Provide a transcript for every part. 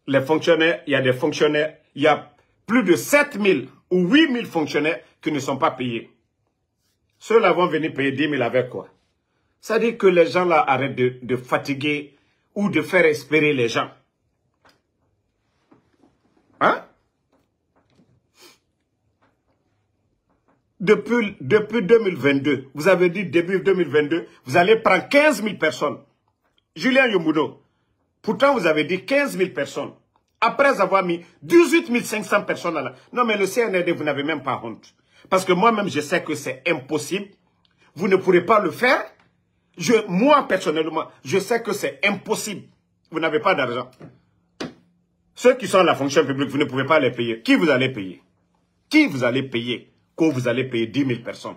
les fonctionnaires, il y a des fonctionnaires, il y a plus de 7 000 ou 8 000 fonctionnaires qui ne sont pas payés. Ceux-là vont venir payer 10 000 avec quoi? Ça dit que les gens là arrêtent de fatiguer ou de faire espérer les gens. Hein? Depuis 2022, vous avez dit début 2022, vous allez prendre 15 000 personnes. Julien Yomboudo, pourtant vous avez dit 15 000 personnes. Après avoir mis 18 500 personnes là. Non mais le CNRD, vous n'avez même pas honte. Parce que moi-même, je sais que c'est impossible. Vous ne pourrez pas le faire. Moi, personnellement, je sais que c'est impossible. Vous n'avez pas d'argent. Ceux qui sont à la fonction publique, vous ne pouvez pas les payer. Qui vous allez payer? Qui vous allez payer? Quand vous allez payer 10 000 personnes.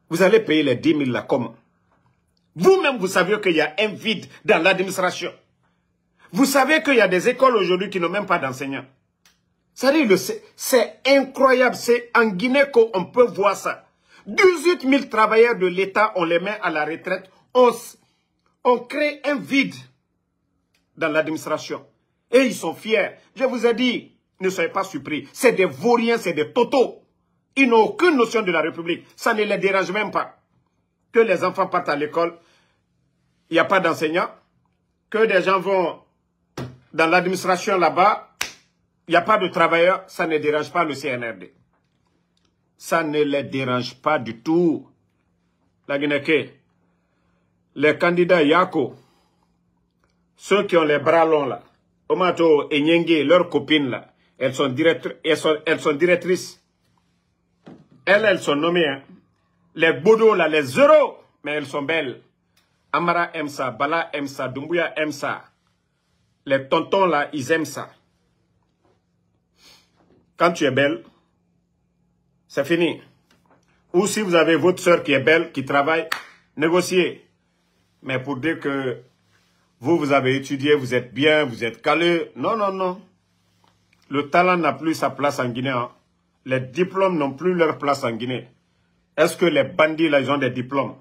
Vous allez payer les 10 000 là comment? Vous-même, vous savez qu'il y a un vide dans l'administration. Vous savez qu'il y a des écoles aujourd'hui qui n'ont même pas d'enseignants. C'est incroyable. C'est en Guinée qu'on peut voir ça. 18 000 travailleurs de l'État, on les met à la retraite. On crée un vide dans l'administration. Et ils sont fiers. Je vous ai dit, ne soyez pas surpris. C'est des vauriens, c'est des totaux. Ils n'ont aucune notion de la République. Ça ne les dérange même pas. Que les enfants partent à l'école, il n'y a pas d'enseignants. Que des gens vont dans l'administration là-bas, il n'y a pas de travailleurs, ça ne dérange pas le CNRD. Ça ne les dérange pas du tout. La Guinée, les candidats Yako, ceux qui ont les bras longs là, Omato et Nyenge, leurs copines là, elles sont directrices. Elles sont nommées. Hein. Les Bodo là, les zéros, mais elles sont belles. Amara aime ça, Bala aime ça, Doumbouya aime ça. Les tontons là, ils aiment ça. Quand tu es belle, c'est fini. Ou si vous avez votre soeur qui est belle, qui travaille, négociez. Mais pour dire que vous avez étudié, vous êtes bien, vous êtes calé. Non, non, non. Le talent n'a plus sa place en Guinée. Hein. Les diplômes n'ont plus leur place en Guinée. Est-ce que les bandits là, ils ont des diplômes?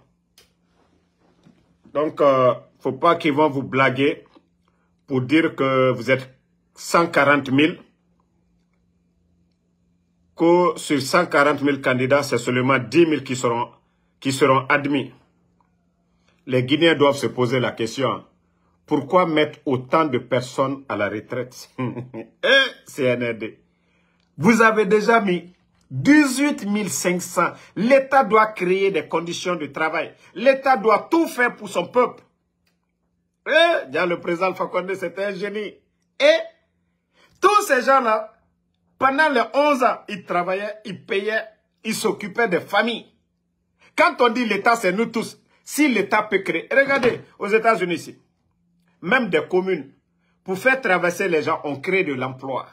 Donc, faut pas qu'ils vont vous blaguer pour dire que vous êtes 140 000. Que sur 140 000 candidats, c'est seulement 10 000 qui seront admis. Les Guinéens doivent se poser la question. Pourquoi mettre autant de personnes à la retraite? CNRD. Vous avez déjà mis 18 500. L'État doit créer des conditions de travail. L'État doit tout faire pour son peuple. Le président Alpha Condé, c'était un génie. Et tous ces gens-là, pendant les 11 ans, ils travaillaient, ils payaient, ils s'occupaient des familles. Quand on dit l'État, c'est nous tous. Si l'État peut créer... Regardez, aux États-Unis ici, même des communes, pour faire traverser les gens, on crée de l'emploi.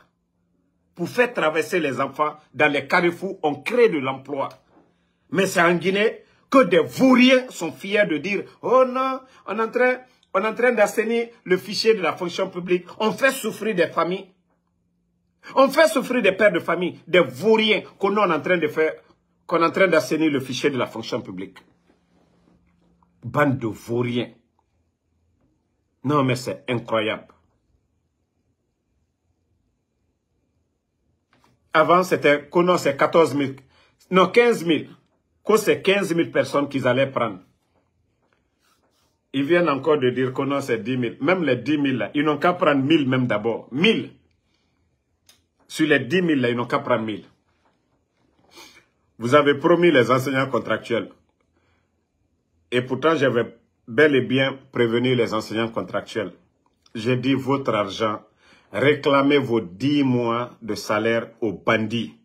Pour faire traverser les enfants dans les carrefours, on crée de l'emploi. Mais c'est en Guinée que des vauriens sont fiers de dire « Oh non, on est en train d'assainir le fichier de la fonction publique. On fait souffrir des familles. On fait souffrir des pères de famille, des vauriens qu'on est en train de faire, qu'on est en train d'assainir le fichier de la fonction publique. » Bande de vauriens. Non, mais c'est incroyable. Avant, c'était, c'est 14 000, non, 15 000. Que c'est 15 000 personnes qu'ils allaient prendre. Ils viennent encore de dire que c'est 10 000. Même les 10 000 là, ils n'ont qu'à prendre 1000 même d'abord. 1000. Sur les 10 000 là, ils n'ont qu'à prendre 1000. Vous avez promis les enseignants contractuels. Et pourtant, j'avais bel et bien prévenu les enseignants contractuels. J'ai dit votre argent. Réclamez vos 10 mois de salaire aux bandits.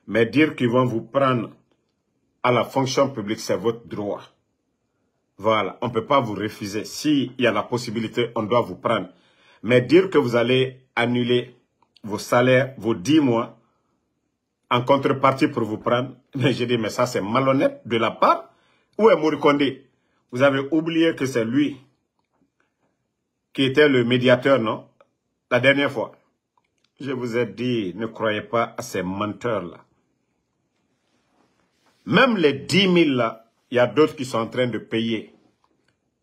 Mais dire qu'ils vont vous prendre à la fonction publique, c'est votre droit. Voilà, on ne peut pas vous refuser. S'il y a la possibilité, on doit vous prendre. Mais dire que vous allez annuler vos salaires, vos 10 mois, en contrepartie pour vous prendre, mais j'ai dit, mais ça c'est malhonnête de la part. Où est Mori Kondé? Vous avez oublié que c'est lui qui était le médiateur, non? La dernière fois, je vous ai dit, ne croyez pas à ces menteurs-là. Même les 10 000 là, il y a d'autres qui sont en train de payer.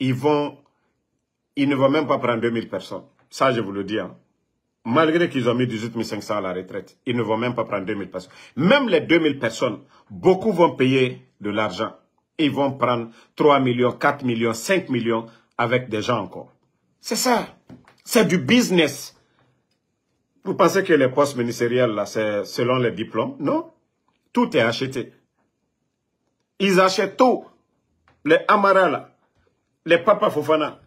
Ils ne vont même pas prendre 2000 personnes. Ça, je vous le dis. Hein. Malgré qu'ils ont mis 18 500 à la retraite, ils ne vont même pas prendre 2000 personnes. Même les 2000 personnes, beaucoup vont payer de l'argent. Ils vont prendre 3 millions, 4 millions, 5 millions avec des gens encore. C'est ça. C'est du business. Vous pensez que les postes ministériels, là, c'est selon les diplômes? Non. Tout est acheté. Ils achètent tout. Les Amara, là, les Papa Fofana,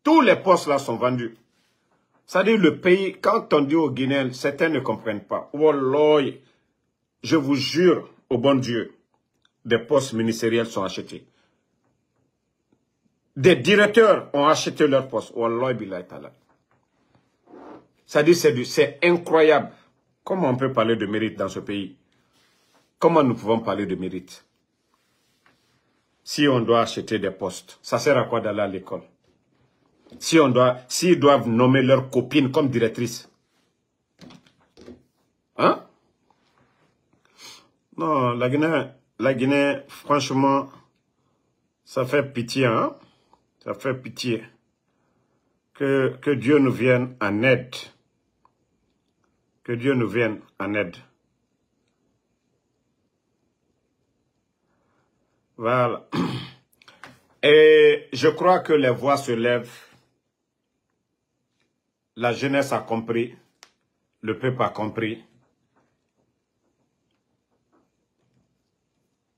tous les postes là sont vendus. C'est-à-dire le pays, quand on dit aux Guinéens, certains ne comprennent pas. Wallah, je vous jure, au bon Dieu, des postes ministériels sont achetés. Des directeurs ont acheté leurs postes. Wallah, billahi ta'ala. C'est-à-dire c'est incroyable. Comment on peut parler de mérite dans ce pays? Comment nous pouvons parler de mérite? Si on doit acheter des postes, ça sert à quoi d'aller à l'école? S'ils doivent nommer leur copine comme directrice. Hein? Non, la Guinée, franchement, ça fait pitié, hein? Ça fait pitié. Que Dieu nous vienne en aide. Que Dieu nous vienne en aide. Voilà. Et je crois que les voix se lèvent. La jeunesse a compris. Le peuple a compris.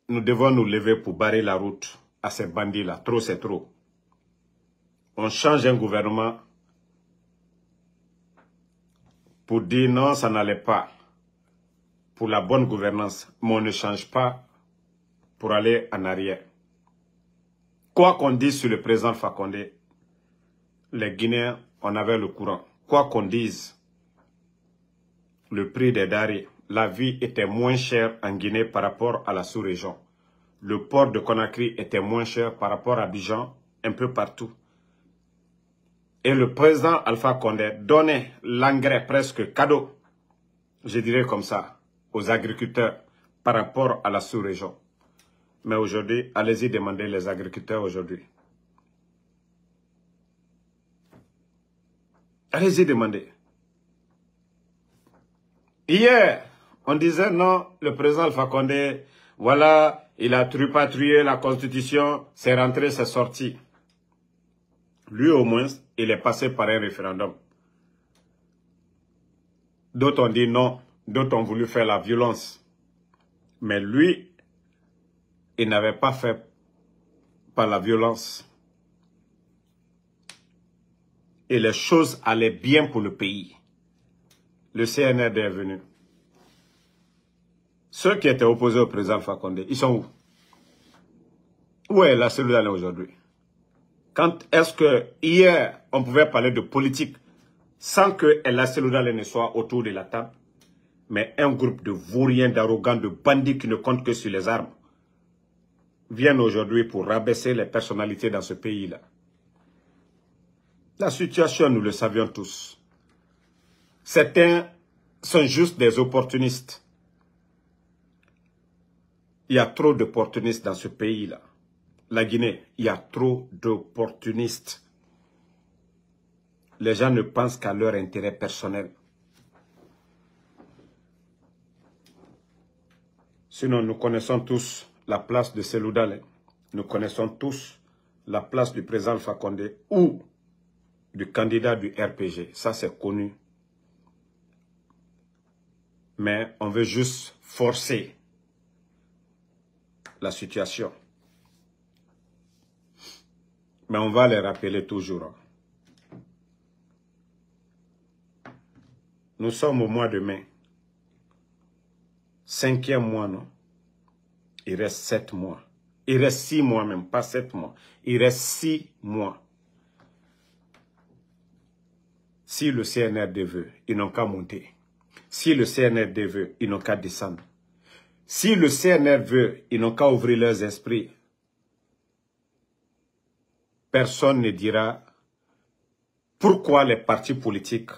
Nous devons nous lever pour barrer la route à ces bandits-là. Trop, c'est trop. On change un gouvernement pour dire non, ça n'allait pas. Pour la bonne gouvernance. Mais on ne change pas pour aller en arrière. Quoi qu'on dise sur le président Fakonde, les Guinéens, on avait le courant. Quoi qu'on dise, le prix des denrées, la vie était moins chère en Guinée par rapport à la sous-région. Le port de Conakry était moins cher par rapport à Abidjan, un peu partout. Et le président Alpha Condé donnait l'engrais presque cadeau, je dirais comme ça, aux agriculteurs par rapport à la sous-région. Mais aujourd'hui, allez-y demander les agriculteurs aujourd'hui. Allez-y demander. Hier, on disait non, le président Alpha Condé, voilà, il a tripatouillé la constitution, c'est rentré, c'est sorti. Lui au moins, il est passé par un référendum. D'autres ont dit non, d'autres ont voulu faire la violence. Mais lui, il n'avait pas fait par la violence. Et les choses allaient bien pour le pays. Le CNRD est venu. Ceux qui étaient opposés au président Fakonde, ils sont où? Où est la cellule aujourd'hui? Quand est-ce que hier, on pouvait parler de politique sans que la cellule ne soit autour de la table? Mais un groupe de vauriens, d'arrogants, de bandits qui ne comptent que sur les armes viennent aujourd'hui pour rabaisser les personnalités dans ce pays-là. La situation, nous le savions tous. Certains sont juste des opportunistes. Il y a trop d'opportunistes dans ce pays-là. La Guinée, il y a trop d'opportunistes. Les gens ne pensent qu'à leur intérêt personnel. Sinon, nous connaissons tous la place de Cellou Dalein. Nous connaissons tous la place du président Alpha Condé ou du candidat du RPG. Ça, c'est connu. Mais on veut juste forcer la situation. Mais on va les rappeler toujours. Nous sommes au mois de mai. 5e mois, non? Il reste 7 mois. Il reste 6 mois même, pas 7 mois. Il reste 6 mois. Si le CNRD veut, ils n'ont qu'à monter. Si le CNRD veut, ils n'ont qu'à descendre. Si le CNRD veut, ils n'ont qu'à ouvrir leurs esprits. Personne ne dira pourquoi les partis politiques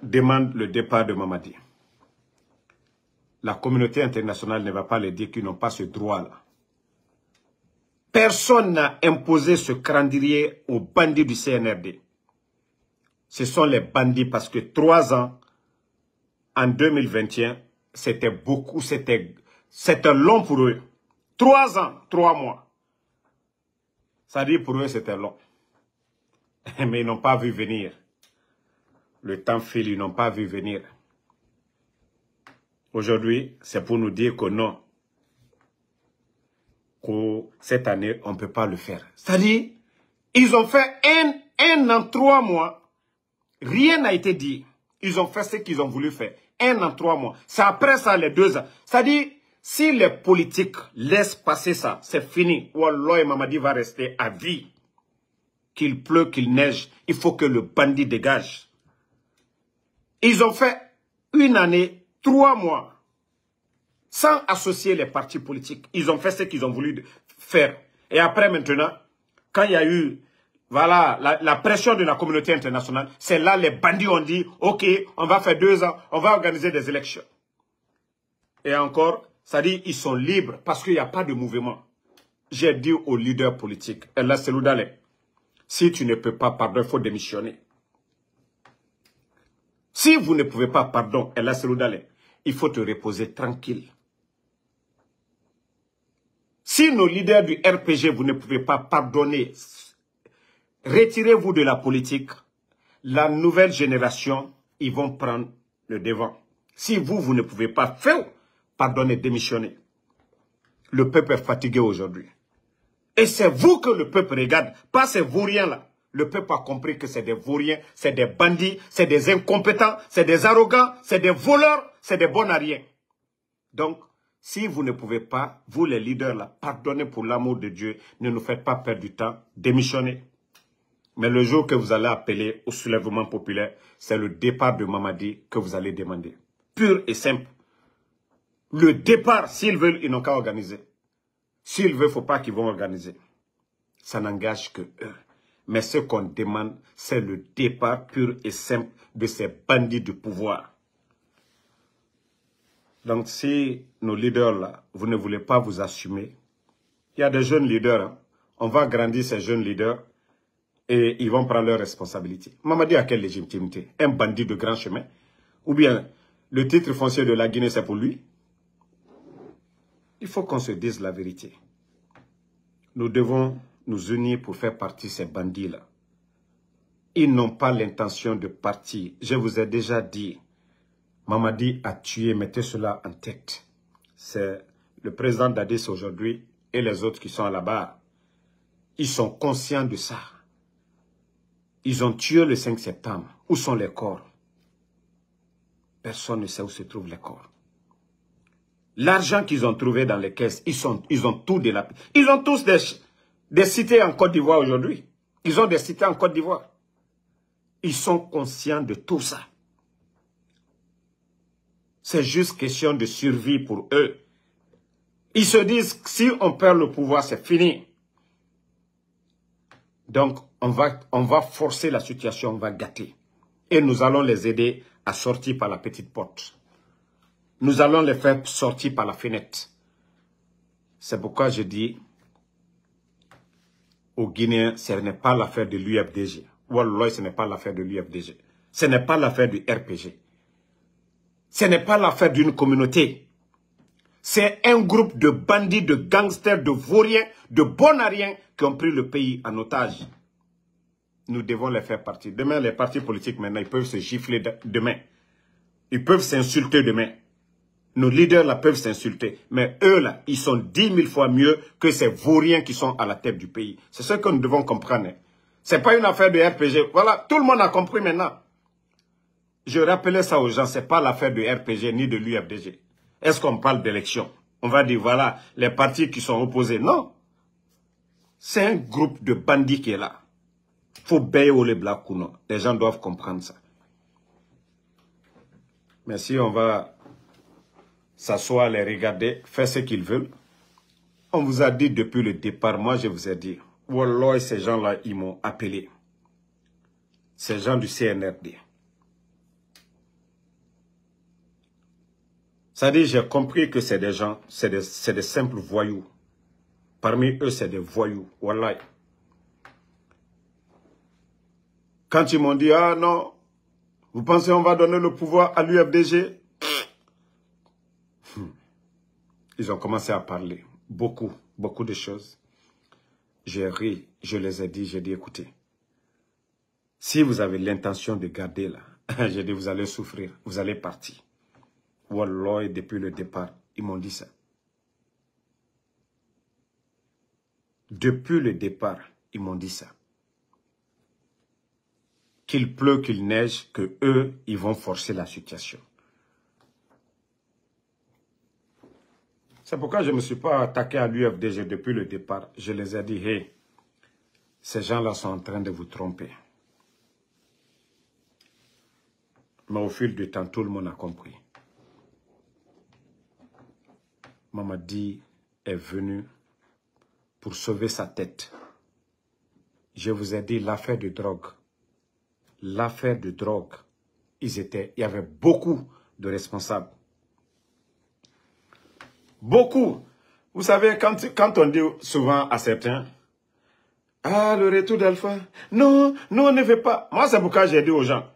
demandent le départ de Mamadi. La communauté internationale ne va pas les dire qu'ils n'ont pas ce droit-là. Personne n'a imposé ce calendrier aux bandits du CNRD. Ce sont les bandits parce que 3 ans, en 2021, c'était beaucoup, c'était long pour eux. 3 ans, 3 mois. Ça dit pour eux, c'était long. Mais ils n'ont pas vu venir. Le temps file, ils n'ont pas vu venir. Aujourd'hui, c'est pour nous dire que non. Que cette année, on ne peut pas le faire. C'est-à-dire, ils ont fait un an, 3 mois. Rien n'a été dit. Ils ont fait ce qu'ils ont voulu faire. 1 an, 3 mois. C'est après ça, les 2 ans. C'est-à-dire, si les politiques laissent passer ça, c'est fini. Wallah, Mamadi va rester à vie. Qu'il pleut, qu'il neige, il faut que le bandit dégage. Ils ont fait 1 année, 3 mois, sans associer les partis politiques. Ils ont fait ce qu'ils ont voulu faire. Et après, maintenant, quand il y a eu voilà, la pression de la communauté internationale, c'est là les bandits ont dit, OK, on va faire 2 ans, on va organiser des élections. Et encore, ça dit, ils sont libres parce qu'il n'y a pas de mouvement. J'ai dit aux leaders politiques, Allah Seloudale, si tu ne peux pas, pardon, il faut démissionner. Si vous ne pouvez pas, pardon, Allah Seloudale, il faut te reposer tranquille. Si nos leaders du RPG, vous ne pouvez pas pardonner, retirez-vous de la politique, la nouvelle génération, ils vont prendre le devant. Si vous ne pouvez pas faire, pardonnez, démissionnez. Le peuple est fatigué aujourd'hui. Et c'est vous que le peuple regarde, pas ces vauriens là. Le peuple a compris que c'est des vauriens, c'est des bandits, c'est des incompétents, c'est des arrogants, c'est des voleurs, c'est des bons à rien. Donc, si vous ne pouvez pas, vous les leaders là, pardonnez pour l'amour de Dieu, ne nous faites pas perdre du temps, démissionnez. Mais le jour que vous allez appeler au soulèvement populaire, c'est le départ de Mamadi que vous allez demander. Pur et simple. Le départ, s'ils veulent, ils n'ont qu'à organiser. S'ils veulent, il ne faut pas qu'ils vont organiser. Ça n'engage que eux. Mais ce qu'on demande, c'est le départ pur et simple de ces bandits du pouvoir. Donc si nos leaders là, vous ne voulez pas vous assumer, il y a des jeunes leaders, hein. On va grandir ces jeunes leaders et ils vont prendre leurs responsabilités. Mamadi a quelle légitimité? Un bandit de grand chemin? Ou bien le titre foncier de la Guinée, c'est pour lui? Il faut qu'on se dise la vérité. Nous devons nous unir pour faire partie de ces bandits-là. Ils n'ont pas l'intention de partir. Je vous ai déjà dit, Mamadi a tué, mettez cela en tête. C'est le président d'Addis aujourd'hui et les autres qui sont à la barre. Ils sont conscients de ça. Ils ont tué le 5 septembre. Où sont les corps? Personne ne sait où se trouvent les corps. L'argent qu'ils ont trouvé dans les caisses, ils ont tout délapidé. Ils ont tous des cités en Côte d'Ivoire aujourd'hui. Ils ont des cités en Côte d'Ivoire. Ils sont conscients de tout ça. C'est juste question de survie pour eux. Ils se disent que si on perd le pouvoir, c'est fini. Donc, on va forcer la situation, on va gâter. Et nous allons les aider à sortir par la petite porte. Nous allons les faire sortir par la fenêtre. C'est pourquoi je dis aux Guinéens, ce n'est pas l'affaire de l'UFDG. Wallah, ce n'est pas l'affaire de l'UFDG. Ce n'est pas l'affaire du RPG. Ce n'est pas l'affaire d'une communauté. C'est un groupe de bandits, de gangsters, de vauriens, de bonariens qui ont pris le pays en otage. Nous devons les faire partir. Demain, les partis politiques, maintenant, ils peuvent se gifler demain. Ils peuvent s'insulter demain. Nos leaders là peuvent s'insulter. Mais eux là, ils sont 10 000 fois mieux que ces vauriens qui sont à la tête du pays. C'est ce que nous devons comprendre. Ce n'est pas une affaire de RPG. Voilà, tout le monde a compris maintenant. Je rappelais ça aux gens, ce n'est pas l'affaire de RPG ni de l'UFDG. Est-ce qu'on parle d'élection? On va dire, voilà, les partis qui sont opposés. Non. C'est un groupe de bandits qui est là. Il faut bailler au les black ou non. Les gens doivent comprendre ça. Mais si on va s'asseoir, les regarder, faire ce qu'ils veulent, on vous a dit depuis le départ, moi je vous ai dit, Wallah, ces gens-là, ils m'ont appelé. Ces gens du CNRD. C'est-à-dire, j'ai compris que c'est des gens, c'est des simples voyous. Parmi eux, c'est des voyous. Wallahi. Quand ils m'ont dit, ah non, vous pensez qu'on va donner le pouvoir à l'UFDG? Ils ont commencé à parler. Beaucoup de choses. J'ai ri, je les ai dit, j'ai dit, écoutez, si vous avez l'intention de garder là, j'ai dit, vous allez souffrir, vous allez partir. Wallah, depuis le départ, ils m'ont dit ça. Depuis le départ, ils m'ont dit ça. Qu'il pleut, qu'il neige, que eux, ils vont forcer la situation. C'est pourquoi je ne me suis pas attaqué à l'UFDG depuis le départ. Je les ai dit, hey, ces gens-là sont en train de vous tromper. Mais au fil du temps, tout le monde a compris. Mamadi est venu pour sauver sa tête. Je vous ai dit l'affaire de drogue. L'affaire de drogue, il y avait beaucoup de responsables. Beaucoup. Vous savez, quand on dit souvent à certains, ah, le retour d'Alpha, non, nous on ne veut pas. Moi, c'est pourquoi j'ai dit aux gens,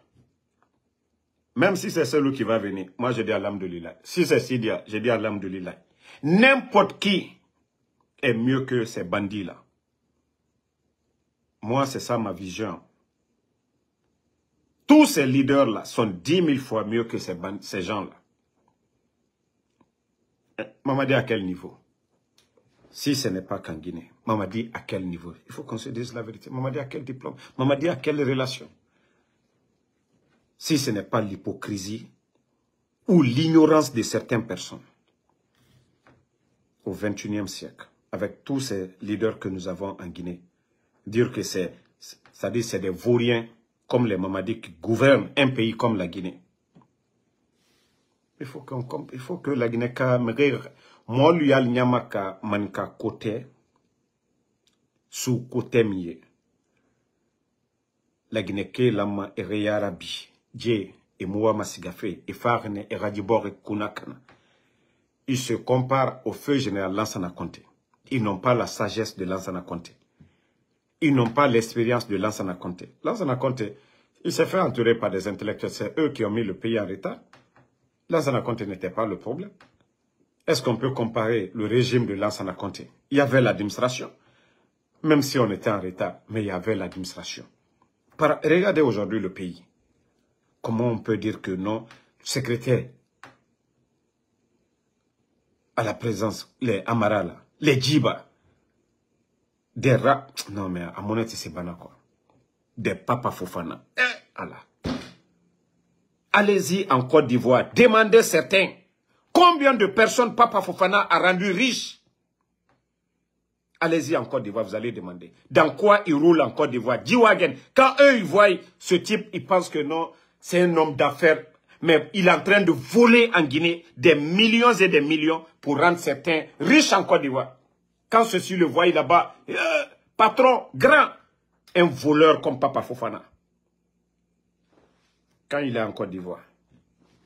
même si c'est celui qui va venir, moi je dis alhamdoulilah. Si c'est Sidia, je dis alhamdoulilah. N'importe qui est mieux que ces bandits-là. Moi, c'est ça ma vision. Tous ces leaders-là sont 10 000 fois mieux que ces gens-là. Mamadi, à quel niveau? Si ce n'est pas qu'en Guinée, Mamadi, à quel niveau? Il faut qu'on se dise la vérité. Mamadi, à quel diplôme? Mamadi, à quelle relation? Si ce n'est pas l'hypocrisie ou l'ignorance de certaines personnes au XXIe siècle, avec tous ces leaders que nous avons en Guinée, dire que c'est des vauriens comme les Mamadis qui gouvernent un pays comme la Guinée. Il faut que la Guinée, moi, lui, al nyamaka manka côté, sous côté miye. La Guinée, que lama ereyarabi, dje, et moua masigafe, et farne, et radibor, et kunakana. Ils se comparent au feu général Lansana Conté. Ils n'ont pas la sagesse de Lansana Conté. Ils n'ont pas l'expérience de Lansana Conté. Lansana Conté, il s'est fait entourer par des intellectuels. C'est eux qui ont mis le pays en retard. Lansana Conté n'était pas le problème. Est-ce qu'on peut comparer le régime de Lansana Conté? Il y avait l'administration. Même si on était en retard, mais il y avait l'administration. Regardez aujourd'hui le pays. Comment on peut dire que non, secrétaire à la présence, les Amara là, les Djiba, des rats, non mais à mon avis c'est bana quoi, des Papa Fofana, Allah. Allez-y en Côte d'Ivoire, demandez certains, combien de personnes Papa Fofana a rendu riches? Allez-y en Côte d'Ivoire, vous allez demander. Dans quoi ils roulent en Côte d'Ivoire? Djiwagen, quand eux ils voient ce type, ils pensent que non, c'est un homme d'affaires. Mais il est en train de voler en Guinée des millions et des millions pour rendre certains riches en Côte d'Ivoire. Quand ceci le voit là-bas, patron, grand, un voleur comme Papa Fofana. Quand il est en Côte d'Ivoire,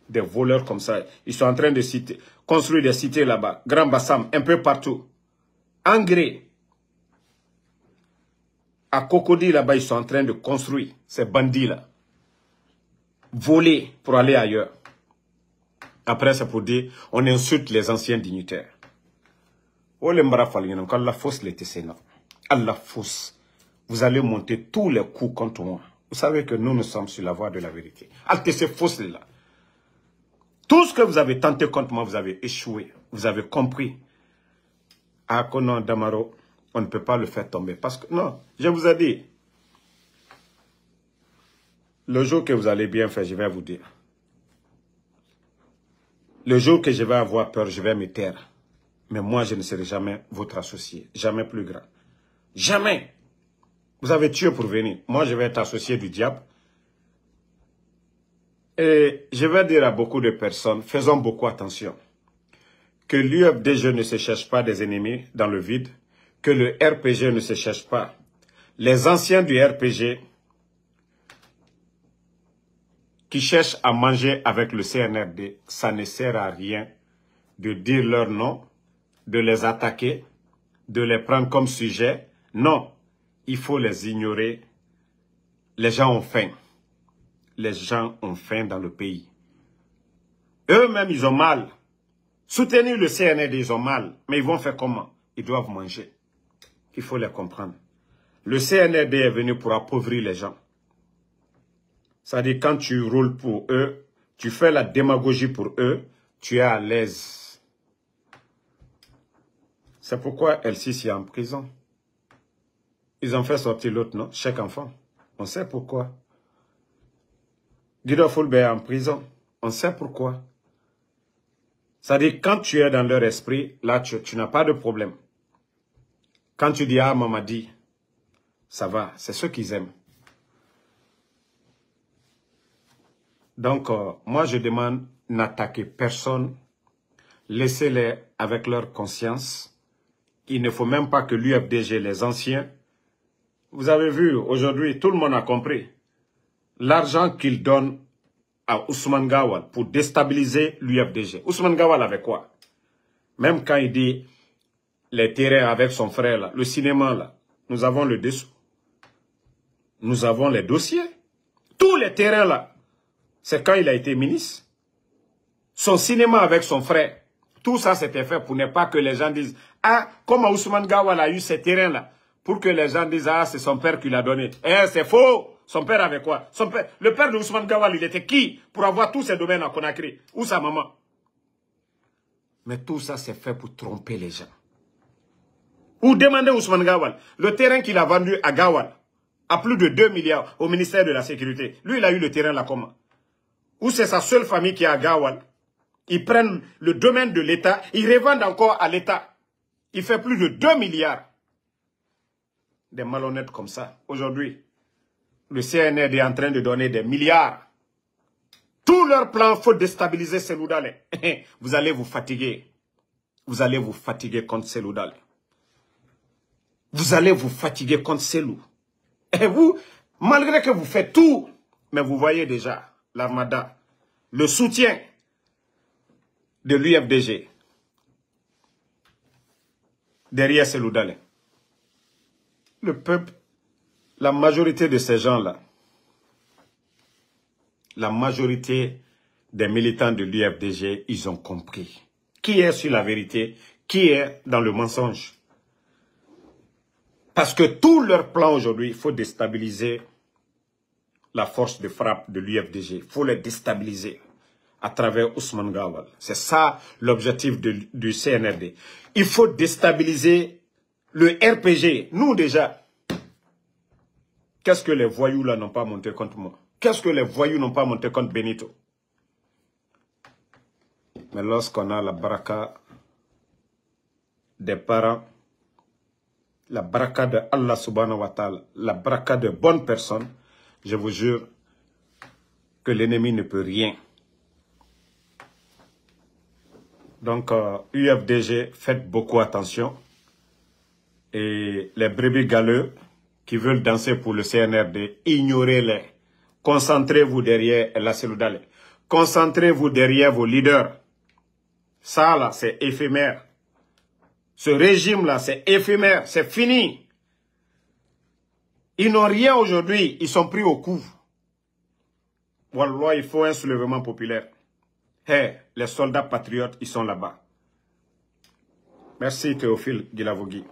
des voleurs comme ça, ils sont en train de construire des cités là-bas, Grand Bassam, un peu partout. Engré, à Cocody là-bas, ils sont en train de construire ces bandits-là. Voler pour aller ailleurs. Après, c'est pour dire, on insulte les anciens dignitaires. Oh, le mbarafalien, Allah fausse les tessena. Allah fausse. Vous allez monter tous les coups contre moi. Vous savez que nous sommes sur la voie de la vérité. Altesse fausse là. Tout ce que vous avez tenté contre moi, vous avez échoué. Vous avez compris. À Konon Damaro, on ne peut pas le faire tomber. Parce que, non, je vous ai dit. Le jour que vous allez bien faire, je vais vous dire. Le jour que je vais avoir peur, je vais me taire. Mais moi, je ne serai jamais votre associé. Jamais plus grand. Jamais. Vous avez tué pour venir. Moi, je vais être associé du diable. Et je vais dire à beaucoup de personnes, faisons beaucoup attention. Que l'UFDG ne se cherche pas des ennemis dans le vide. Que le RPG ne se cherche pas. Les anciens du RPG qui cherchent à manger avec le CNRD, ça ne sert à rien de dire leur nom, de les attaquer, de les prendre comme sujet. Non, il faut les ignorer. Les gens ont faim. Les gens ont faim dans le pays. Eux-mêmes, ils ont mal. Soutenir le CNRD, ils ont mal. Mais ils vont faire comment? Ils doivent manger. Il faut les comprendre. Le CNRD est venu pour appauvrir les gens. C'est-à-dire, quand tu roules pour eux, tu fais la démagogie pour eux, tu es à l'aise. C'est pourquoi El-Sisi est en prison. Ils ont fait sortir l'autre, non? Chaque enfant. On sait pourquoi. Guido Fulbe est en prison. On sait pourquoi. C'est-à-dire, quand tu es dans leur esprit, là, tu n'as pas de problème. Quand tu dis, ah, Mamadi, ça va, c'est ce qu'ils aiment. Donc, moi, je demande, n'attaquez personne. Laissez-les avec leur conscience. Il ne faut même pas que l'UFDG, les anciens, vous avez vu, aujourd'hui, tout le monde a compris. L'argent qu'ils donnent à Ousmane Gawal pour déstabiliser l'UFDG. Ousmane Gawal avec quoi? Même quand il dit les terrains avec son frère, là, le cinéma, là, nous avons le dessous. Nous avons les dossiers. Tous les terrains, là, c'est quand il a été ministre. Son cinéma avec son frère, tout ça c'était fait pour ne pas que les gens disent « Ah, comment Ousmane Gawal a eu ces terrains-là » pour que les gens disent « Ah, c'est son père qui l'a donné. » Eh, c'est faux. Son père avait quoi? Son père, le père de Ousmane Gawal, il était qui pour avoir tous ces domaines à Conakry? Ou sa maman? Mais tout ça, c'est fait pour tromper les gens. Ou demandez Ousmane Gawal, le terrain qu'il a vendu à Gawal, à plus de 2 milliards au ministère de la Sécurité. Lui, il a eu le terrain là comment? Ou c'est sa seule famille qui est à Gawal. Ils prennent le domaine de l'État, ils revendent encore à l'État. Il fait plus de 2 milliards. Des malhonnêtes comme ça. Aujourd'hui, le CNRD est en train de donner des milliards. Tout leur plan, il faut déstabiliser Seloudale. Vous allez vous fatiguer. Vous allez vous fatiguer contre Seloudale. Vous allez vous fatiguer contre Selou. Et vous, malgré que vous faites tout, mais vous voyez déjà l'armada, le soutien de l'UFDG derrière Seloudale. Le peuple, la majorité de ces gens-là, la majorité des militants de l'UFDG, ils ont compris. Qui est sur la vérité? Qui est dans le mensonge? Parce que tout leur plan aujourd'hui, il faut déstabiliser la force de frappe de l'UFDG. Il faut les déstabiliser à travers Ousmane Gawal. C'est ça l'objectif du CNRD. Il faut déstabiliser le RPG. Nous déjà, qu'est-ce que les voyous là n'ont pas monté contre moi? Qu'est-ce que les voyous n'ont pas monté contre Benito? Mais lorsqu'on a la baraka des parents, la baraka de Allah subhanahu wa ta'ala, la baraka de bonnes personnes, je vous jure que l'ennemi ne peut rien. Donc, UFDG, faites beaucoup attention. Et les brebis galeux qui veulent danser pour le CNRD, ignorez-les. Concentrez-vous derrière la Seloudale. Concentrez-vous derrière vos leaders. Ça, là, c'est éphémère. Ce régime-là, c'est éphémère. C'est fini. Ils n'ont rien aujourd'hui. Ils sont pris au coup. Wallah, il faut un soulèvement populaire. Hey, les soldats patriotes, ils sont là-bas. Merci Théophile Guilavogui.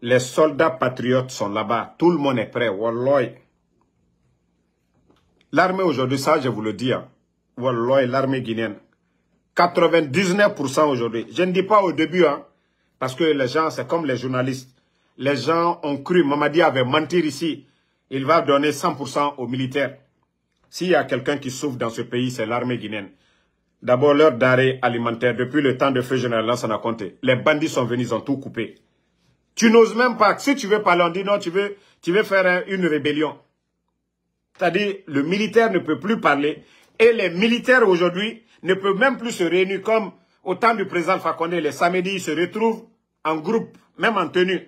Les soldats patriotes sont là-bas. Tout le monde est prêt. Wallah. L'armée aujourd'hui, ça je vous le dis. Hein. Wallah, l'armée guinéenne. 99% aujourd'hui. Je ne dis pas au début, hein, parce que les gens, c'est comme les journalistes. Les gens ont cru, Mamadi avait menti ici. Il va donner 100% aux militaires. S'il y a quelqu'un qui souffre dans ce pays, c'est l'armée guinéenne. D'abord, leur denrée alimentaire, depuis le temps de feu général Lansana Conté. Les bandits sont venus, ils ont tout coupé. Tu n'oses même pas. Si tu veux parler, on dit non, tu veux faire une rébellion. C'est-à-dire, le militaire ne peut plus parler. Et les militaires aujourd'hui ne peuvent même plus se réunir comme au temps du président Alpha Condé. Les samedis, ils se retrouvent en groupe, même en tenue.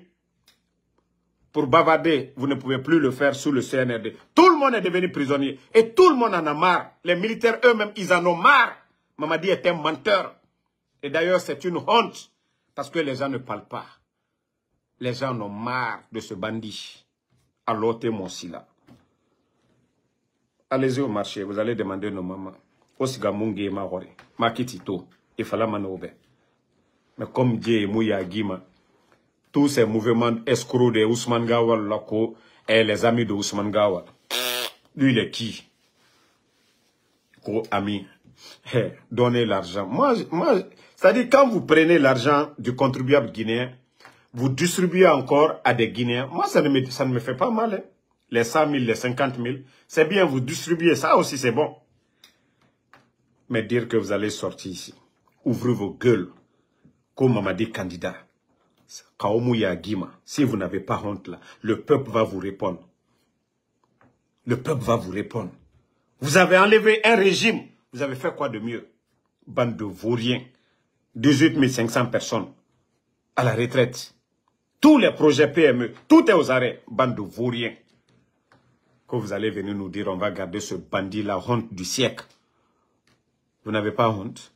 Pour bavarder, vous ne pouvez plus le faire sous le CNRD. Tout le monde est devenu prisonnier. Et tout le monde en a marre. Les militaires eux-mêmes, ils en ont marre. Mamadi est un menteur. Et d'ailleurs, c'est une honte. Parce que les gens ne parlent pas. Les gens en ont marre de ce bandit. Alors, t'es mon si là. Allez-y au marché, vous allez demander nos mamans. Osiga mungi ma hori. Makitito. Il fallait manoube. Mais comme Dieu est mouillé à Guima, tous ces mouvements escrocs de Ousmane Gawal, Lako, et les amis de Ousmane Gawal. Lui, il est qui? Ami. Hey, donnez l'argent. Moi, c'est-à-dire, quand vous prenez l'argent du contribuable guinéen, vous distribuez encore à des Guinéens. Moi, ça ne me fait pas mal. Hein. Les 100 000, les 50 000, c'est bien, vous distribuez. Ça aussi, c'est bon. Mais dire que vous allez sortir ici, ouvrez vos gueules, comme Mamadi candidat. Kaomouya Guima, si vous n'avez pas honte là, le peuple va vous répondre. Le peuple va vous répondre. Vous avez enlevé un régime. Vous avez fait quoi de mieux? Bande de vauriens. 18 500 personnes à la retraite. Tous les projets PME, tout est aux arrêts. Bande de vauriens. Que vous allez venir nous dire, on va garder ce bandit, la honte du siècle. Vous n'avez pas honte?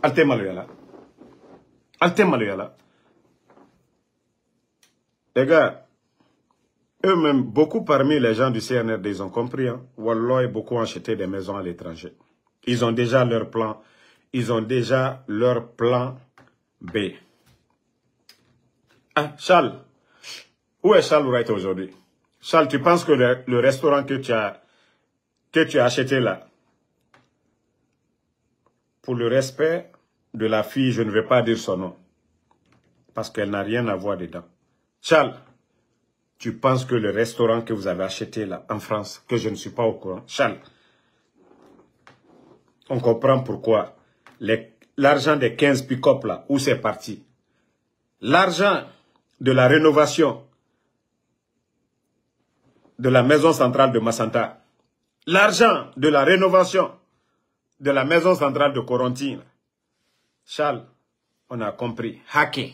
Alte Maloyala. Alte Maloyala. Les gars, eux-mêmes, beaucoup parmi les gens du CNRD, ils ont compris. Hein? Wallah, beaucoup ont acheté des maisons à l'étranger. Ils ont déjà leur plan. Ils ont déjà leur plan B. Ah, Charles. Où est Charles Wright aujourd'hui? Charles, tu penses que le restaurant que tu as acheté là, pour le respect de la fille, je ne vais pas dire son nom. Parce qu'elle n'a rien à voir dedans. Charles, tu penses que le restaurant que vous avez acheté là, en France, que je ne suis pas au courant. Charles, on comprend pourquoi l'argent des 15 pick-up là, où c'est parti. L'argent de la rénovation de la maison centrale de Massanta. L'argent de la rénovation de la maison centrale de Corentine. Charles, on a compris. Hacker.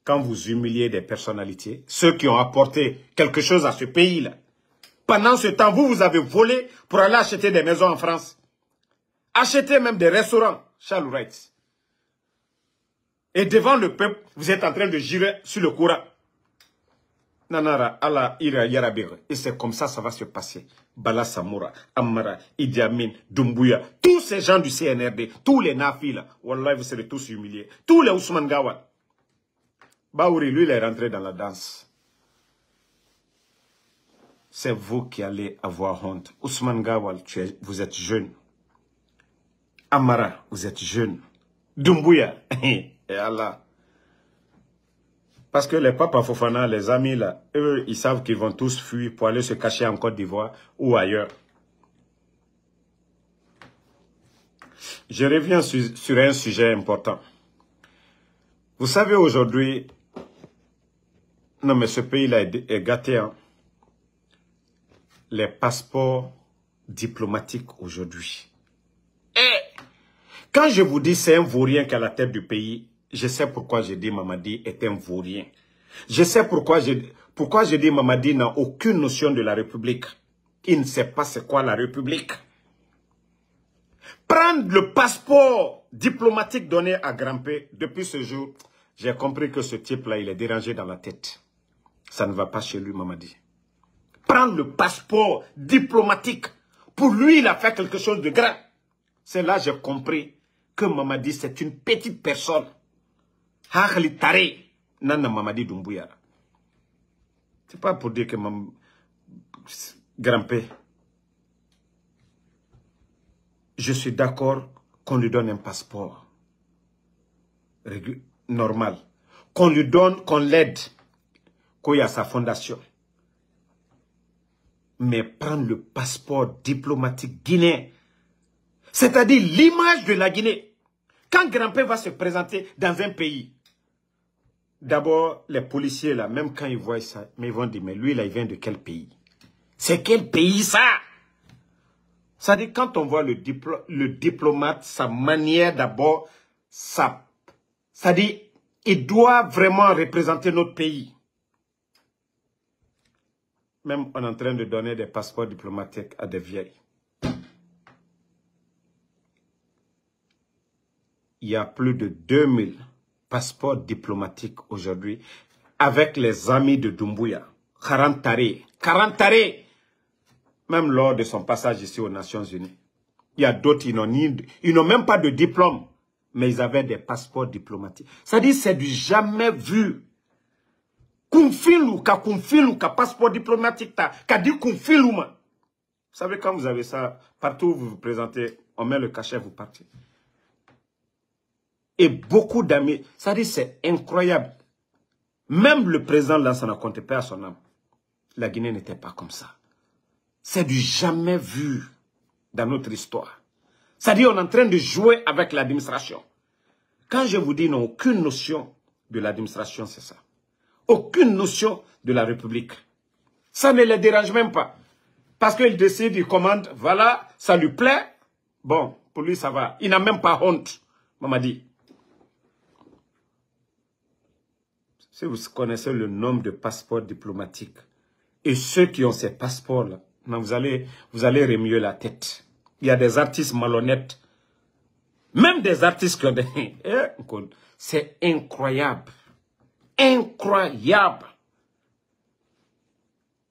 Quand vous humiliez des personnalités, ceux qui ont apporté quelque chose à ce pays-là, pendant ce temps, vous avez volé pour aller acheter des maisons en France. Acheter même des restaurants. Charles Wright. Et devant le peuple, vous êtes en train de girer sur le Coran. Nanara, Allah, Ira, Yarabir. Et c'est comme ça va se passer. Bala Samoura, Amara, Idi Amin, Doumbouya, tous ces gens du CNRD, tous les Nafi là, Wallah, vous serez tous humiliés. Tous les Ousmane Gawal. Baouri, lui, il est rentré dans la danse. C'est vous qui allez avoir honte. Ousmane Gawal, vous êtes jeune. Amara, vous êtes jeune. Doumbouya, et Allah. Parce que les papas Fofana, les amis là, eux, ils savent qu'ils vont tous fuir pour aller se cacher en Côte d'Ivoire ou ailleurs. Je reviens sur un sujet important. Vous savez aujourd'hui, non mais ce pays-là est gâté. Hein? Les passeports diplomatiques aujourd'hui. Et quand je vous dis c'est un vaurien qui est à la tête du pays, je sais pourquoi je dis Mamadi est un vaurien. Je sais pourquoi je dis Mamadi n'a aucune notion de la République. Il ne sait pas c'est quoi la République. Prendre le passeport diplomatique donné à Grampé, depuis ce jour, j'ai compris que ce type-là, il est dérangé dans la tête. Ça ne va pas chez lui, Mamadi. Prendre le passeport diplomatique, pour lui, il a fait quelque chose de grand. C'est là que j'ai compris que Mamadi, c'est une petite personne. Hakli Tare, Nana Mamadi Doumbouya. C'est pas pour dire que Grampé. Je suis d'accord qu'on lui donne un passeport normal. Qu'on lui donne, qu'on l'aide, qu'il y a sa fondation. Mais prendre le passeport diplomatique guinéen, c'est-à-dire l'image de la Guinée. Quand Grampé va se présenter dans un pays, d'abord, les policiers, là, même quand ils voient ça, mais ils vont dire, mais lui, là, il vient de quel pays? C'est quel pays, ça? Ça dit, quand on voit le diplomate, sa manière d'abord, ça dit, il doit vraiment représenter notre pays. Même on est en train de donner des passeports diplomatiques à des vieilles. Il y a plus de 2000 passeport diplomatique aujourd'hui avec les amis de Doumbouya. 40 tarés. Même lors de son passage ici aux Nations Unies. Il y a d'autres, ils n'ont même pas de diplôme. Mais ils avaient des passeports diplomatiques. C'est-à-dire, c'est du jamais vu. Kumfilu, ka passeport diplomatique, ka dit kumfilu, man. Vous savez, quand vous avez ça, partout où vous vous présentez, on met le cachet, vous partez. Et beaucoup d'amis, c'est-à-dire, c'est incroyable. Même le président Lansana Conté, paix à son âme, la Guinée n'était pas comme ça. C'est du jamais vu dans notre histoire. C'est-à-dire, on est en train de jouer avec l'administration. Quand je vous dis, ils n'ont aucune notion de l'administration, c'est ça. Aucune notion de la République. Ça ne les dérange même pas. Parce qu'il décide, il commande, voilà, ça lui plaît. Bon, pour lui, ça va. Il n'a même pas honte, Mamadi. Si vous connaissez le nombre de passeports diplomatiques, et ceux qui ont ces passeports-là, vous allez remuer la tête. Il y a des artistes malhonnêtes, même des artistes qui ont des... C'est incroyable. Incroyable.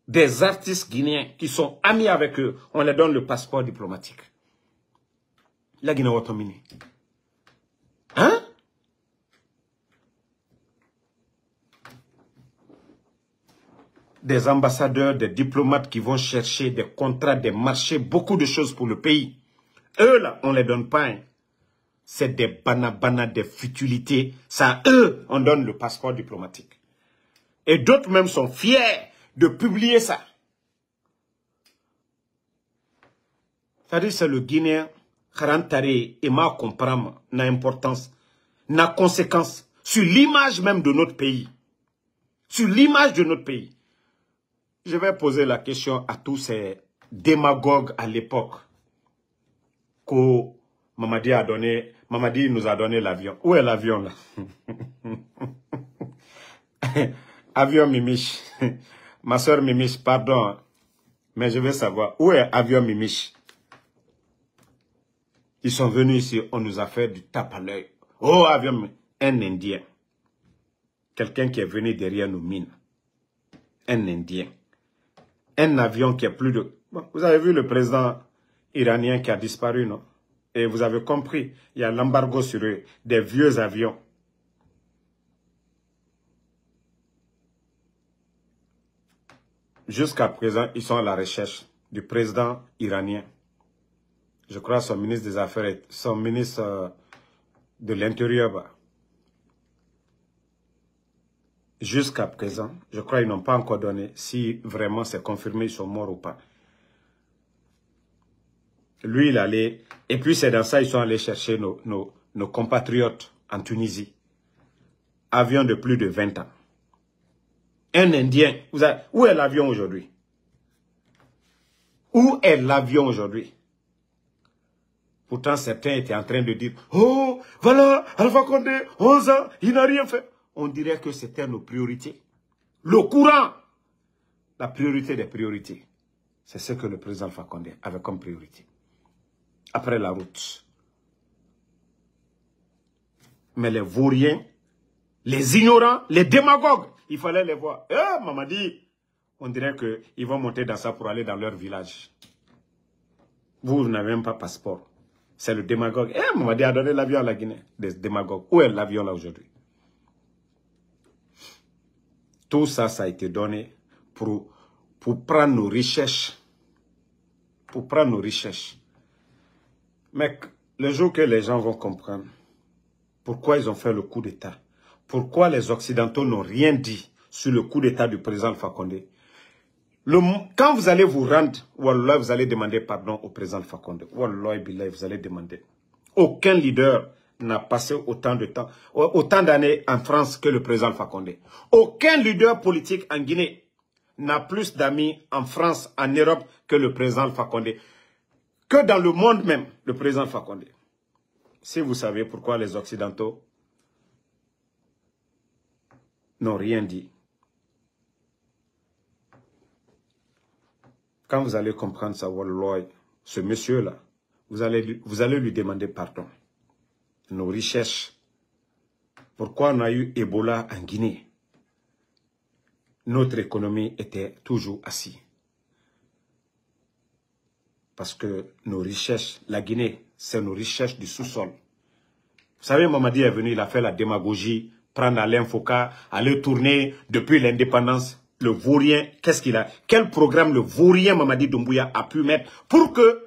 Des artistes guinéens qui sont amis avec eux, on leur donne le passeport diplomatique. La Guinée Otomini. Hein? Des ambassadeurs, des diplomates qui vont chercher des contrats, des marchés, beaucoup de choses pour le pays. Eux, là, on ne les donne pas. Hein. C'est des bananas, des futilités. Ça, eux, on donne le passeport diplomatique. Et d'autres même sont fiers de publier ça. C'est-à-dire, c'est le Guinéen, Kharantare, et ma comprendre, n'a importance, n'a conséquence sur l'image même de notre pays. Sur l'image de notre pays. Je vais poser la question à tous ces démagogues à l'époque que Mamadi nous a donné l'avion. Où est l'avion là? Avion Mimiche. Ma soeur Mimiche, pardon, mais je veux savoir, où est avion Mimiche? Ils sont venus ici, on nous a fait du tape à l'œil. Oh, avion, un Indien. Quelqu'un qui est venu derrière nos mines. Un Indien. Un avion qui est plus de... Bon, vous avez vu le président iranien qui a disparu, non? Et vous avez compris, il y a l'embargo sur eux, des vieux avions. Jusqu'à présent, ils sont à la recherche du président iranien. Je crois son ministre des Affaires, son ministre de l'Intérieur. Jusqu'à présent, je crois qu'ils n'ont pas encore donné si vraiment c'est confirmé, ils sont morts ou pas. Lui, il allait... Et puis c'est dans ça ils sont allés chercher nos compatriotes en Tunisie. Avion de plus de 20 ans. Un Indien. Où est l'avion aujourd'hui? Où est l'avion aujourd'hui? Pourtant, certains étaient en train de dire, oh, voilà, Alpha Condé, 11 ans, il n'a rien fait. On dirait que c'était nos priorités. Le courant, la priorité des priorités. C'est ce que le président Alpha Condé avait comme priorité. Après la route. Mais les vauriens, les ignorants, les démagogues, il fallait les voir. Mamadi, on dirait qu'ils vont monter dans ça pour aller dans leur village. Vous n'avez même pas passeport. C'est le démagogue. Mamadi a donné l'avion à la Guinée. Des démagogues. Où est l'avion là aujourd'hui? Tout ça, ça a été donné pour prendre nos richesses. Pour prendre nos richesses. Mais le jour que les gens vont comprendre pourquoi ils ont fait le coup d'État, pourquoi les Occidentaux n'ont rien dit sur le coup d'État du président Alpha Condé, quand vous allez vous rendre, Wallah, vous allez demander pardon au président Alpha Condé. Wallah, billah, vous allez demander. Aucun leader n'a passé autant de temps, autant d'années en France que le président Alpha Condé. Aucun leader politique en Guinée n'a plus d'amis en France, en Europe que le président Alpha Condé. Que dans le monde même, le président Alpha Condé. Si vous savez pourquoi les Occidentaux n'ont rien dit, quand vous allez comprendre ça, Wallah, ce monsieur-là, vous allez lui demander pardon. Nos richesses, Pourquoi on a eu Ebola en Guinée? Notre économie était toujours assise. Parce que nos richesses, la Guinée, c'est nos richesses du sous-sol. Vous savez, Mamadi est venu, il a fait la démagogie, prendre Alain Foucault, aller tourner depuis l'indépendance. Le vaurien, qu'est-ce qu'il a? Quel programme le vaurien Mamadi Doumbouya a pu mettre pour que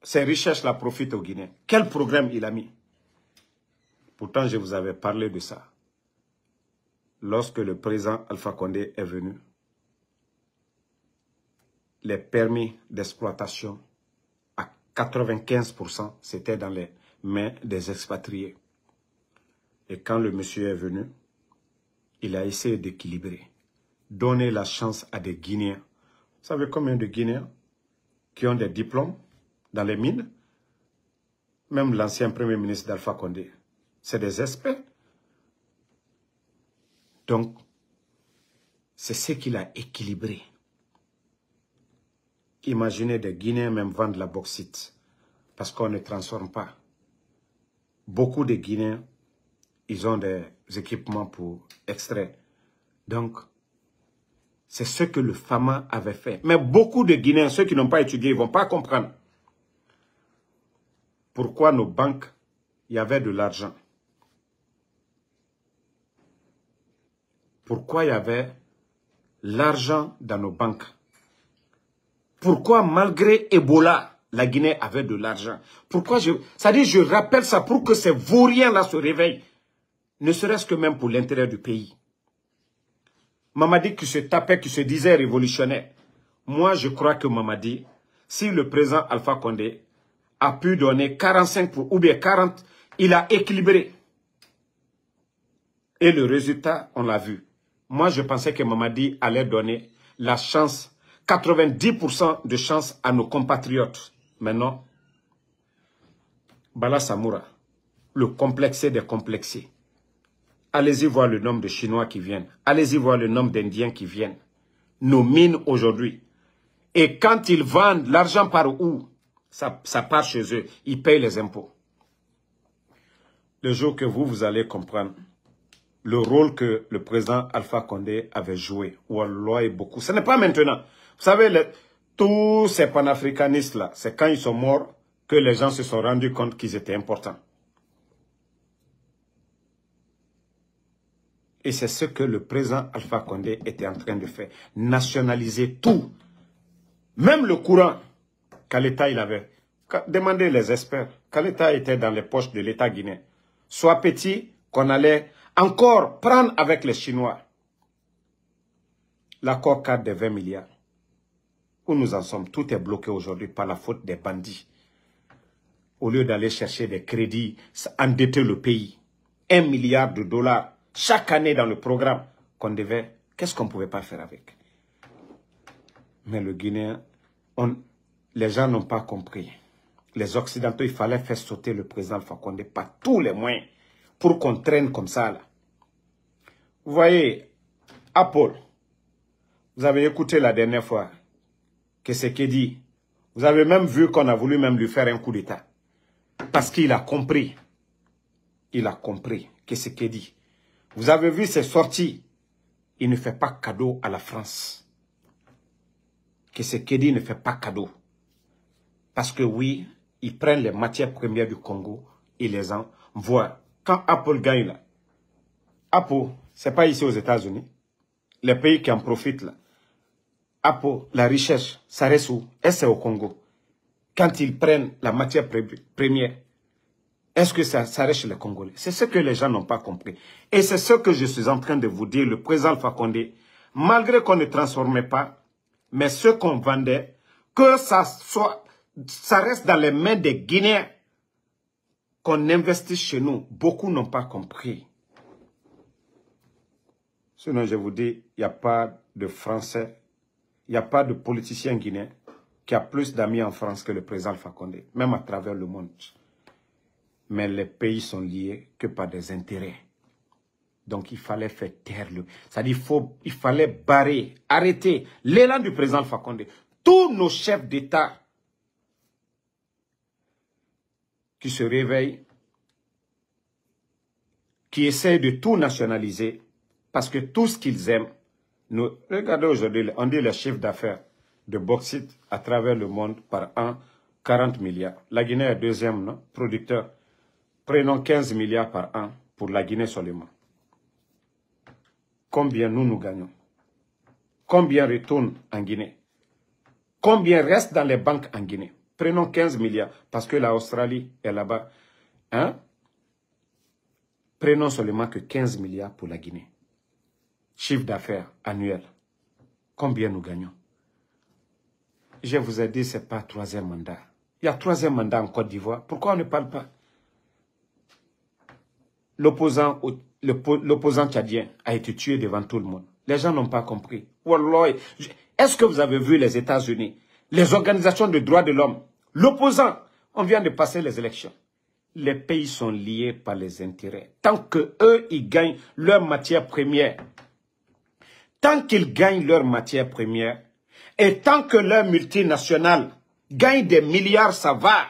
ces richesses-là profitent aux Guinéens? Quel programme il a mis? Pourtant, je vous avais parlé de ça. Lorsque le président Alpha Condé est venu, les permis d'exploitation, à 95%, c'était dans les mains des expatriés. Et quand le monsieur est venu, il a essayé d'équilibrer, donner la chance à des Guinéens. Vous savez combien de Guinéens qui ont des diplômes dans les mines? Même l'ancien premier ministre d'Alpha Condé, c'est des experts. Donc, c'est ce qu'il a équilibré. Imaginez des Guinéens même vendre la bauxite, parce qu'on ne transforme pas. Beaucoup de Guinéens, ils ont des équipements pour extraire. Donc, c'est ce que le FAMA avait fait. Mais beaucoup de Guinéens, ceux qui n'ont pas étudié, ils ne vont pas comprendre. Pourquoi nos banques, il y avait de l'argent. Pourquoi il y avait l'argent dans nos banques. Pourquoi malgré Ebola, la Guinée avait de l'argent. Pourquoi je rappelle ça pour que ces vauriens-là se réveillent. Ne serait-ce que même pour l'intérêt du pays. Mamadi qui se tapait, qui se disait révolutionnaire. Moi, je crois que Mamadi, si le président Alpha Condé a pu donner 45 ou bien 40, il a équilibré. Et le résultat, on l'a vu. Moi, je pensais que Mamadi allait donner la chance, 90% de chance à nos compatriotes. Maintenant, Bala Samoura, le complexé des complexés. Allez-y voir le nombre de Chinois qui viennent. Allez-y voir le nombre d'Indiens qui viennent. Nos mines aujourd'hui. Et quand ils vendent, l'argent part où? Ça part chez eux. Ils payent les impôts. Le jour que vous allez comprendre le rôle que le président Alpha Condé avait joué. Wallah et beaucoup. Ce n'est pas maintenant. Vous savez, tous ces panafricanistes-là, c'est quand ils sont morts que les gens se sont rendus compte qu'ils étaient importants. Et c'est ce que le président Alpha Condé était en train de faire. Nationaliser tout. Même le courant qu'État il avait. Demandez les experts. Qu'État était dans les poches de l'État guinéen. Soit petit, qu'on allait encore prendre avec les Chinois. L'accord cadre de 20 milliards. Où nous en sommes, tout est bloqué aujourd'hui par la faute des bandits. Au lieu d'aller chercher des crédits, endetter le pays. 1 milliard de dollars chaque année dans le programme qu'on devait. Qu'est-ce qu'on ne pouvait pas faire avec? Mais le Guinéen, les gens n'ont pas compris. Les Occidentaux, il fallait faire sauter le président Alpha Condé par tous les moyens pour qu'on traîne comme ça. Là. Vous voyez, Apple, vous avez écouté la dernière fois que c'est qu'il dit. Vous avez même vu qu'on a voulu même lui faire un coup d'État. Parce qu'il a compris. Il a compris que c'est qu'il dit. Vous avez vu ses sorties. Il ne fait pas cadeau à la France. Que c'est qu'il dit ne fait pas cadeau. Parce que oui, ils prennent les matières premières du Congo et les envoient. Quand Apple gagne là, Apple, ce n'est pas ici aux États-Unis. Les pays qui en profitent là. Apple, la richesse, ça reste où? Est-ce au Congo? Quand ils prennent la matière première, est-ce que ça reste chez les Congolais? C'est ce que les gens n'ont pas compris. Et c'est ce que je suis en train de vous dire, le président Alpha Condé, malgré qu'on ne transformait pas, mais ce qu'on vendait, que ça reste dans les mains des Guinéens, qu'on investisse chez nous. Beaucoup n'ont pas compris. Sinon, je vous dis, il n'y a pas de Français, il n'y a pas de politicien guinéen qui a plus d'amis en France que le président Alpha Condé, même à travers le monde. Mais les pays sont liés que par des intérêts. Donc, il fallait faire taire le... C'est-à-dire, il fallait barrer, arrêter l'élan du président Alpha Condé. Tous nos chefs d'État qui se réveillent, qui essayent de tout nationaliser, parce que tout ce qu'ils aiment, regardez aujourd'hui, on dit le chiffre d'affaires de bauxite à travers le monde par an, 40 milliards. La Guinée est deuxième, non, producteur. Prenons 15 milliards par an pour la Guinée seulement. Combien nous gagnons? Combien retourne en Guinée? Combien reste dans les banques en Guinée? Prenons 15 milliards, parce que l'Australie est là-bas. Hein? Prenons seulement que 15 milliards pour la Guinée. Chiffre d'affaires annuel. Combien nous gagnons? Je vous ai dit, ce n'est pas troisième mandat. Il y a troisième mandat en Côte d'Ivoire. Pourquoi on ne parle pas? L'opposant tchadien a été tué devant tout le monde. Les gens n'ont pas compris. Wallah, est-ce que vous avez vu les États-Unis, les organisations de droits de l'homme, l'opposant, on vient de passer les élections. Les pays sont liés par les intérêts. Tant qu'eux, ils gagnent leur matière première, tant qu'ils gagnent leur matière première, et tant que leurs multinationales gagnent des milliards, ça va.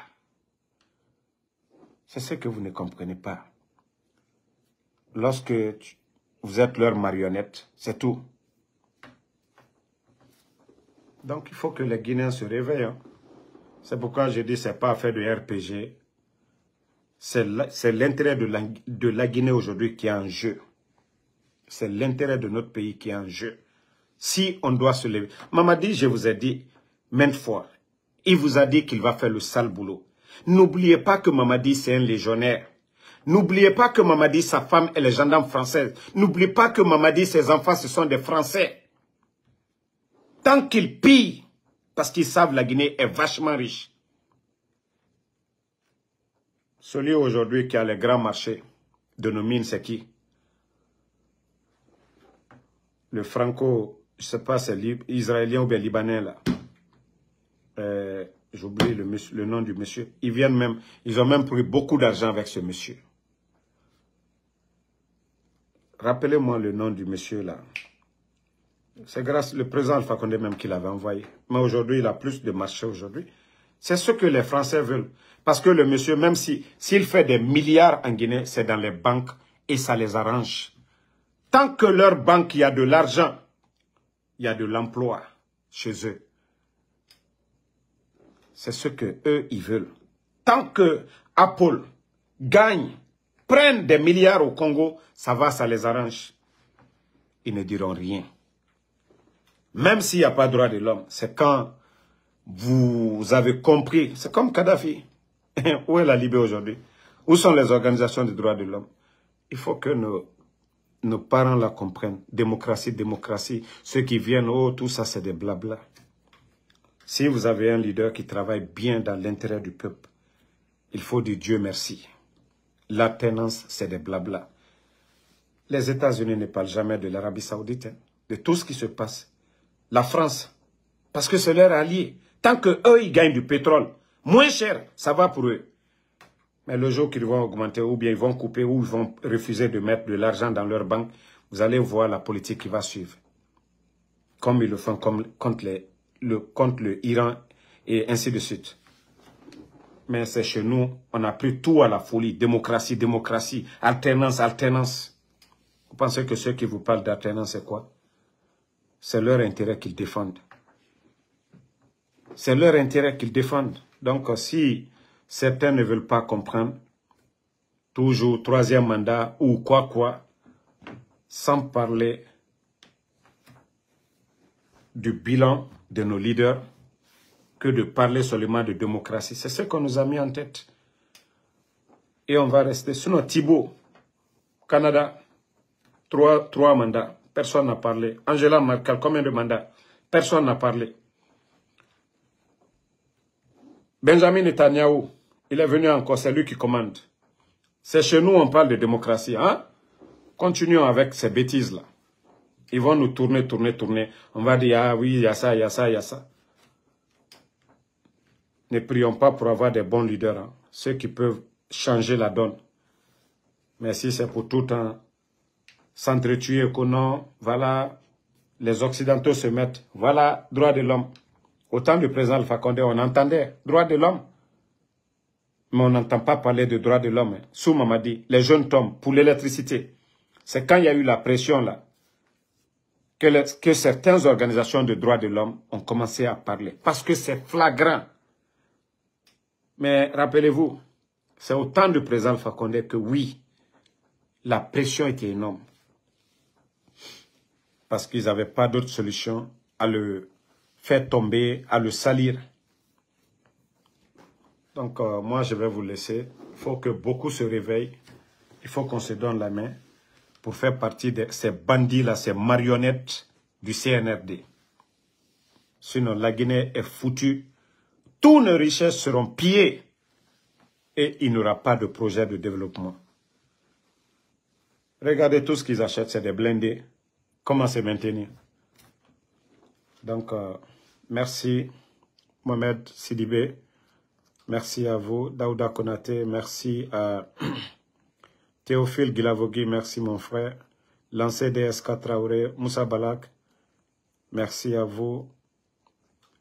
C'est ce que vous ne comprenez pas. Lorsque vous êtes leur marionnette, c'est tout. Donc, il faut que les Guinéens se réveillent. Hein. C'est pourquoi je dis que ce n'est pas affaire de RPG. C'est l'intérêt de la Guinée aujourd'hui qui est en jeu. C'est l'intérêt de notre pays qui est en jeu. Si on doit se lever. Mamadi, je vous ai dit maintes fois, il vous a dit qu'il va faire le sale boulot. N'oubliez pas que Mamadi, c'est un légionnaire. N'oubliez pas que Mamadi, sa femme, est les gendarmes françaises. N'oubliez pas que Mamadi, ses enfants, ce sont des Français. Tant qu'ils pillent, parce qu'ils savent que la Guinée est vachement riche. Celui aujourd'hui qui a les grands marchés de nos mines, c'est qui? Le franco, je ne sais pas, c'est israélien ou bien libanais là. J'oublie le nom du monsieur. Ils ont même pris beaucoup d'argent avec ce monsieur. Rappelez-moi le nom du monsieur là. C'est grâce au président Alpha Condé même qui l'avait envoyé. Mais aujourd'hui, il a plus de marché aujourd'hui. C'est ce que les Français veulent. Parce que le monsieur, même s'il fait des milliards en Guinée, c'est dans les banques et ça les arrange. Tant que leur banque, il y a de l'argent, il y a de l'emploi chez eux. C'est ce que eux ils veulent. Tant que Apple gagne, prenne des milliards au Congo, ça va, ça les arrange. Ils ne diront rien. Même s'il n'y a pas de droit de l'homme, c'est quand vous avez compris. C'est comme Kadhafi. Où est la Libye aujourd'hui? Où sont les organisations de droits de l'homme? Il faut que nos parents la comprennent. Démocratie, démocratie. Ceux qui viennent, oh, tout ça, c'est des blabla. Si vous avez un leader qui travaille bien dans l'intérêt du peuple, il faut dire Dieu merci. L'alternance, c'est des blabla. Les États-Unis ne parlent jamais de l'Arabie Saoudite, hein, de tout ce qui se passe. La France, parce que c'est leur allié. Tant qu'eux, ils gagnent du pétrole, moins cher, ça va pour eux. Mais le jour qu'ils vont augmenter, ou bien ils vont couper, ou ils vont refuser de mettre de l'argent dans leur banque, vous allez voir la politique qui va suivre. Comme ils le font contre le Iran et ainsi de suite. Mais c'est chez nous, on a pris tout à la folie. Démocratie, démocratie, alternance, alternance. Vous pensez que ceux qui vous parlent d'alternance, c'est quoi? C'est leur intérêt qu'ils défendent. C'est leur intérêt qu'ils défendent. Donc, si certains ne veulent pas comprendre, toujours troisième mandat ou quoi, sans parler du bilan de nos leaders, que de parler seulement de démocratie. C'est ce qu'on nous a mis en tête. Et on va rester. Sinon, Thibault, Canada, trois mandats. Personne n'a parlé. Angela Merkel, combien de mandats? Personne n'a parlé. Benjamin Netanyahu, il est venu encore, c'est lui qui commande. C'est chez nous on parle de démocratie. Hein? Continuons avec ces bêtises-là. Ils vont nous tourner. On va dire, ah oui, il y a ça, il y a ça, il y a ça. Ne prions pas pour avoir des bons leaders. Hein? Ceux qui peuvent changer la donne. Mais si c'est pour tout le temps s'entretuer que non, voilà, les Occidentaux se mettent, voilà, droit de l'homme. Au temps du président Alpha Condé, on entendait droit de l'homme. Mais on n'entend pas parler de droits de l'homme. Sous Mamadi, les jeunes tombent pour l'électricité. C'est quand il y a eu la pression là que certaines organisations de droits de l'homme ont commencé à parler. Parce que c'est flagrant. Mais rappelez-vous, c'est au temps du président Alpha Condé que oui, la pression était énorme. Parce qu'ils n'avaient pas d'autre solution à le faire tomber, à le salir. Donc, moi, je vais vous laisser. Il faut que beaucoup se réveillent. Il faut qu'on se donne la main pour faire partie de ces bandits-là, ces marionnettes du CNRD. Sinon, la Guinée est foutue. Toutes nos richesses seront pillées et il n'y aura pas de projet de développement. Regardez tout ce qu'ils achètent, c'est des blindés. Comment se maintenir? Donc, merci Mohamed Sidibé. Merci à vous, Daouda Konaté, merci à Théophile Guilavogui, merci mon frère. Lancé DSK Traoré, Moussa Balak, merci à vous.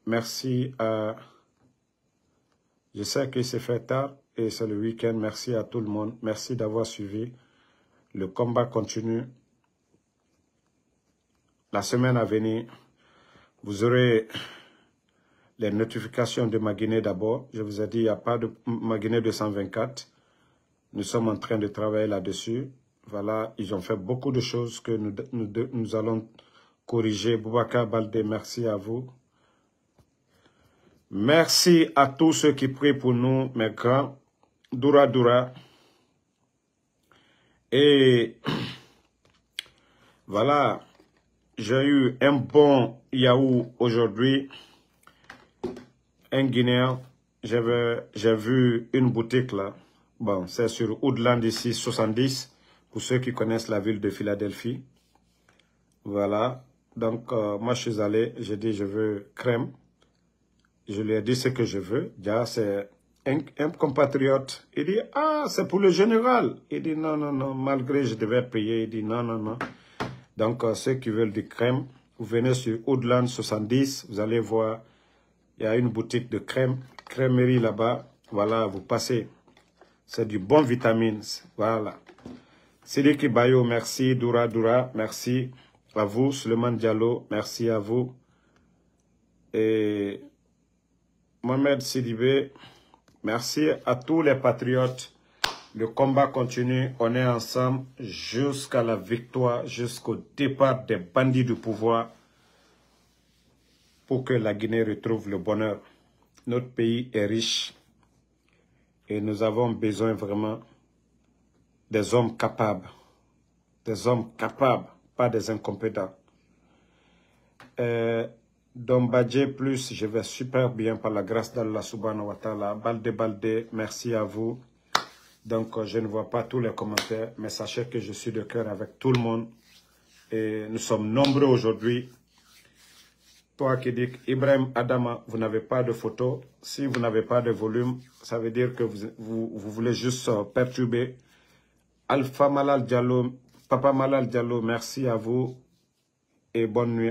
Merci à... Je sais qu'il s'est fait tard et c'est le week-end, merci à tout le monde. Merci d'avoir suivi. Le combat continue. La semaine à venir, vous aurez... les notifications de Maguinée d'abord. Je vous ai dit, il n'y a pas de Maguinée 224. Nous sommes en train de travailler là-dessus. Voilà, ils ont fait beaucoup de choses que nous allons corriger. Boubacar Baldé, merci à vous. Merci à tous ceux qui prient pour nous, mes grands. Doura Doura. Et voilà, j'ai eu un bon Yahoo aujourd'hui. Un Guinéen, j'ai vu une boutique là. Bon, c'est sur Woodland ici, 70, pour ceux qui connaissent la ville de Philadelphie. Voilà. Donc, moi, je suis allé, j'ai dit, je veux crème. Je lui ai dit ce que je veux. Déjà, c'est un compatriote. Il dit, ah, c'est pour le général. Il dit, non, non, non, malgré je devais payer. Il dit, non, non, non. Donc, ceux qui veulent du crème, vous venez sur Woodland 70, vous allez voir. Il y a une boutique de crème, crèmerie là-bas. Voilà, vous passez. C'est du bon vitamine. Voilà. Sidiki Bayo, merci. Doura Doura, merci à vous. Suleiman Diallo, merci à vous. Et Mohamed Sidibé, merci à tous les patriotes. Le combat continue. On est ensemble jusqu'à la victoire, jusqu'au départ des bandits du pouvoir, pour que la Guinée retrouve le bonheur. Notre pays est riche et nous avons besoin vraiment des hommes capables. Des hommes capables, pas des incompétents. Dombadje plus, je vais super bien par la grâce d'Allah subhanahu wa ta'ala. Baldé, merci à vous. Donc, je ne vois pas tous les commentaires, mais sachez que je suis de cœur avec tout le monde. Et nous sommes nombreux aujourd'hui. Toi qui dis Ibrahim Adama, vous n'avez pas de photo. Si vous n'avez pas de volume, ça veut dire que vous voulez juste perturber. Alpha Malal Diallo, Papa Malal Diallo, merci à vous et bonne nuit.